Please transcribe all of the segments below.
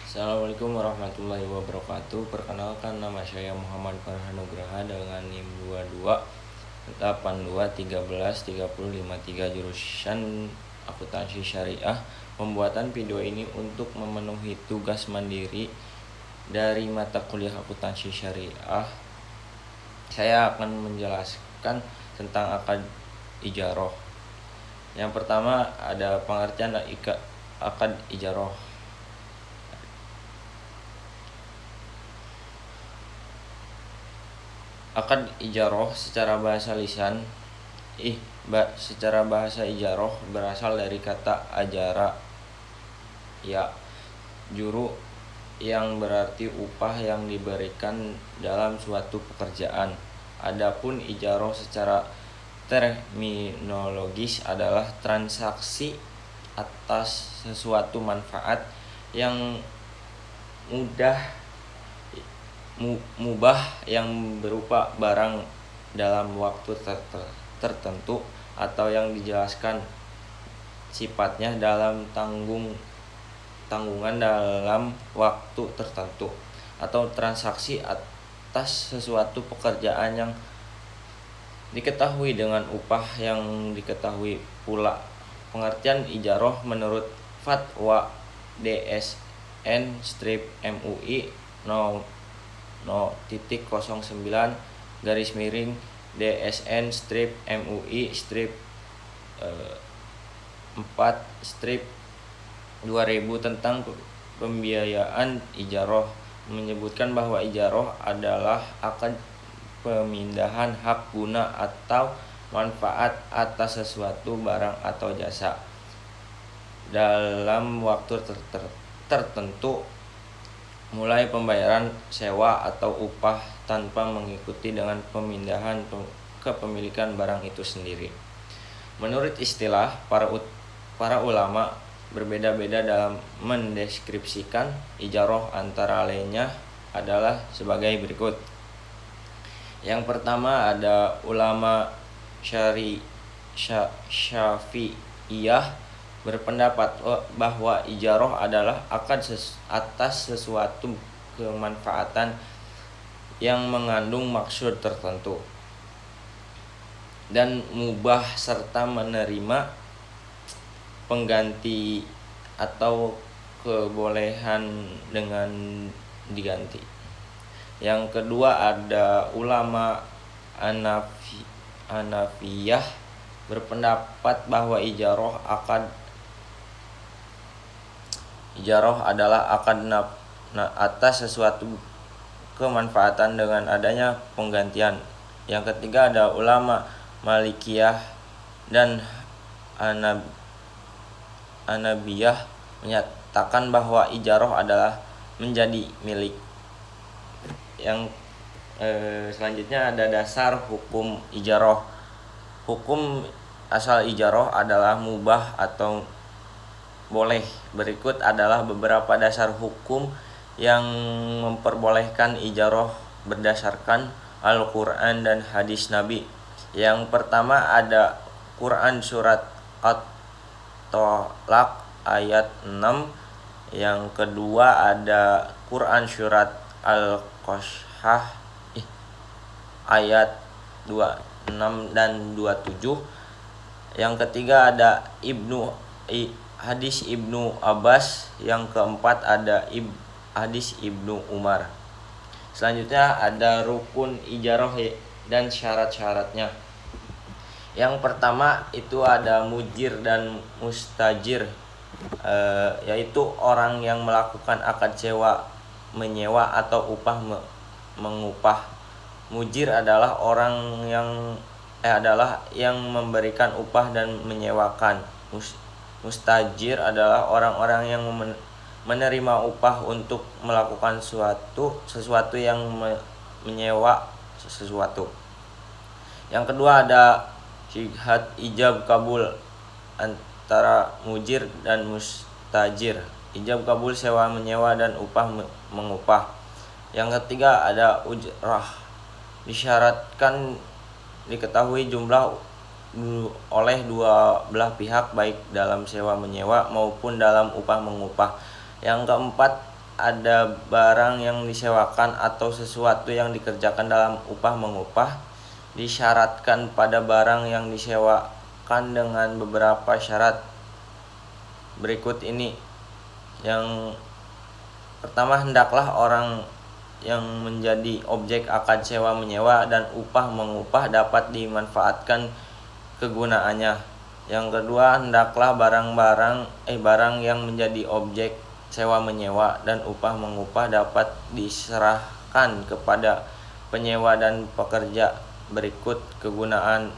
Assalamualaikum warahmatullahi wabarakatuh. Perkenalkan, nama saya Muhammad Farhanugraha dengan NIM 2282133053 jurusan Akuntansi Syariah. Pembuatan video ini untuk memenuhi tugas mandiri dari mata kuliah Akuntansi Syariah. Saya akan menjelaskan tentang akad ijaroh. Yang pertama ada pengertian akad ijaroh. Akad ijaroh secara bahasa lisan secara bahasa ijaroh berasal dari kata ajara, ya, juru, yang berarti upah yang diberikan dalam suatu pekerjaan. Adapun ijaroh secara terminologis adalah transaksi atas sesuatu manfaat yang mubah yang berupa barang dalam waktu tertentu atau yang dijelaskan sifatnya dalam tanggungan dalam waktu tertentu, atau transaksi atas sesuatu pekerjaan yang diketahui dengan upah yang diketahui pula. Pengertian ijaroh menurut Fatwa DSN-MUI No.09-DSN-MUI-4-2000 tentang pembiayaan ijaroh menyebutkan bahwa ijaroh adalah akad pemindahan hak guna atau manfaat atas sesuatu barang atau jasa dalam waktu tertentu, mulai pembayaran sewa atau upah tanpa mengikuti dengan pemindahan kepemilikan barang itu sendiri. Menurut istilah, para ulama berbeda-beda dalam mendeskripsikan ijaroh, antara lainnya adalah sebagai berikut. Yang pertama ada ulama Syafi'iyah berpendapat bahwa ijaroh adalah akad atas sesuatu kemanfaatan yang mengandung maksud tertentu dan mubah serta menerima pengganti atau kebolehan dengan diganti. Yang kedua ada ulama Hanafiyah berpendapat bahwa ijaroh adalah akad atas sesuatu kemanfaatan dengan adanya penggantian. Yang ketiga ada ulama Malikiyah dan Hanabiyah menyatakan bahwa ijaroh adalah menjadi milik. Yang selanjutnya ada dasar hukum ijaroh. Hukum asal ijaroh adalah mubah atau boleh. Berikut adalah beberapa dasar hukum yang memperbolehkan ijaroh berdasarkan Al-Quran dan hadis Nabi. Yang pertama ada Quran surat At-Tolak ayat 6. Yang kedua ada Quran surat Al-Qashah ayat 26 dan 27. Yang ketiga ada hadis Ibnu Abbas. Yang keempat ada hadis Ibnu Umar. Selanjutnya ada rukun ijaroh dan syarat-syaratnya. Yang pertama itu ada mujir dan mustajir, yaitu orang yang melakukan akad sewa menyewa atau upah mengupah. Mujir adalah orang yang memberikan upah dan menyewakan. Mustajir adalah orang-orang yang menerima upah untuk melakukan sesuatu yang menyewa sesuatu. Yang kedua ada syihad ijab kabul antara mujir dan mustajir. Ijab kabul sewa menyewa dan upah mengupah. Yang ketiga ada ujrah. Disyaratkan diketahui jumlah oleh dua belah pihak baik dalam sewa menyewa maupun dalam upah mengupah. Yang keempat ada barang yang disewakan atau sesuatu yang dikerjakan dalam upah mengupah disyaratkan pada barang yang disewakan dengan beberapa syarat berikut ini. Yang pertama, hendaklah orang yang menjadi objek akad sewa menyewa dan upah mengupah dapat dimanfaatkan kegunaannya. Yang kedua, hendaklah barang yang menjadi objek sewa menyewa dan upah mengupah dapat diserahkan kepada penyewa dan pekerja berikut kegunaan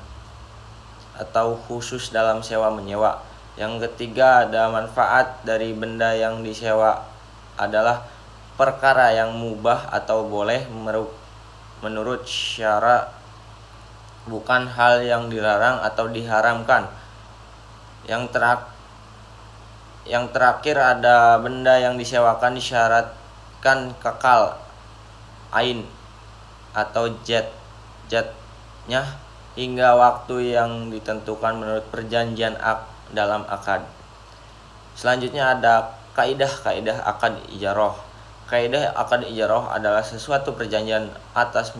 atau khusus dalam sewa menyewa. Yang ketiga, ada manfaat dari benda yang disewa adalah perkara yang mubah atau boleh menurut syara, bukan hal yang dilarang atau diharamkan. Yang terakhir ada benda yang disewakan disyaratkan kekal ain atau zatnya hingga waktu yang ditentukan menurut perjanjian dalam akad. Selanjutnya ada kaidah akad ijarah. Kaidah akad ijarah adalah sesuatu perjanjian atas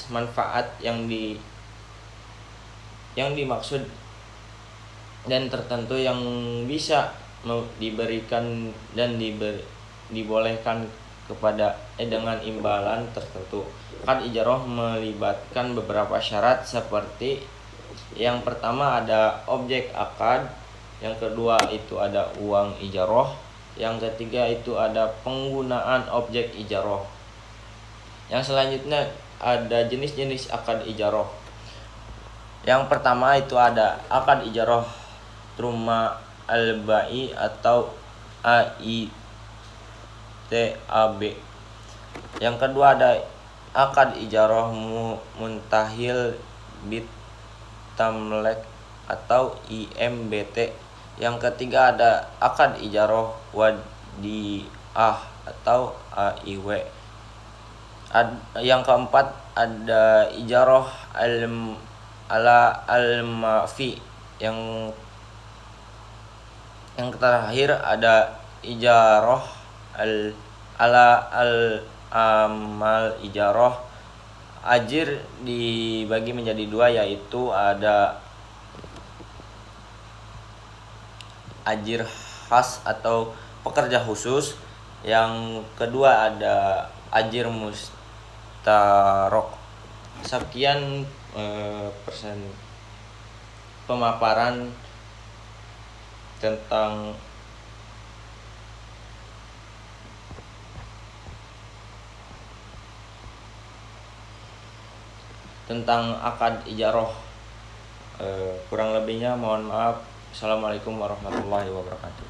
manfaat yang dimaksud dan tertentu yang bisa diberikan dan dibolehkan kepada dengan imbalan tertentu. Akad ijarah melibatkan beberapa syarat seperti yang pertama ada objek akad, yang kedua itu ada uang ijarah, yang ketiga itu ada penggunaan objek ijarah. Yang selanjutnya ada jenis-jenis akad ijarah. Yang pertama itu ada akad ijarah truma al-bai atau AITAB. Yang kedua ada akad ijarah muntahil bit tamlek atau IMBT. Yang ketiga ada akad ijarah wadiah atau AIW. Yang keempat ada ijarah al-mafi. Yang terakhir ada ijarah al-amal ijarah. Ajir dibagi menjadi dua, yaitu ada ajir khas atau pekerja khusus. Yang kedua ada ajir mustarok. Sekian pemaparan tentang akad ijarah. Kurang lebihnya mohon maaf. Assalamualaikum warahmatullahi wabarakatuh.